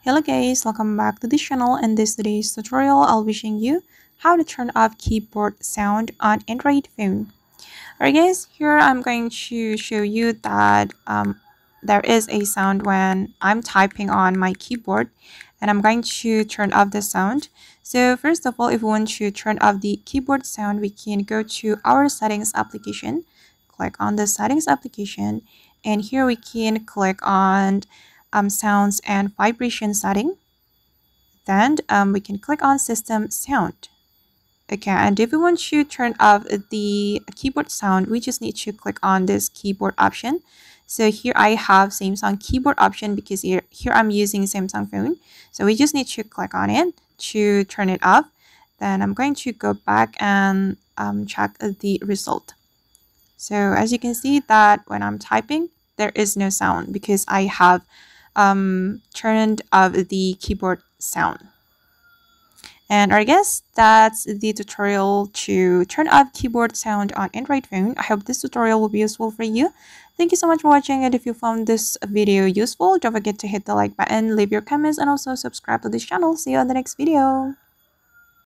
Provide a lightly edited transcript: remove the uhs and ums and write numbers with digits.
Hello guys, welcome back to this channel. In this today's tutorial, I'll be showing you how to turn off keyboard sound on Android phone. Alright guys, here I'm going to show you that there is a sound when I'm typing on my keyboard, and I'm going to turn off the sound. So first of all, if we want to turn off the keyboard sound, we can go to our settings application, click on the settings application, and here we can click on sounds and vibration setting. Then we can click on system sound. Okay, and if we want to turn off the keyboard sound, we just need to click on this keyboard option. So here I have Samsung keyboard option because here I'm using Samsung phone. So we just need to click on it to turn it off. Then I'm going to go back and check the result. So as you can see that when I'm typing, there is no sound because I have turned off the keyboard sound. And I guess that's the tutorial to turn off keyboard sound on Android phone. I hope this tutorial will be useful for you. Thank you so much for watching, and if you found this video useful, don't forget to hit the like button, leave your comments, and also subscribe to this channel. See you on the next video.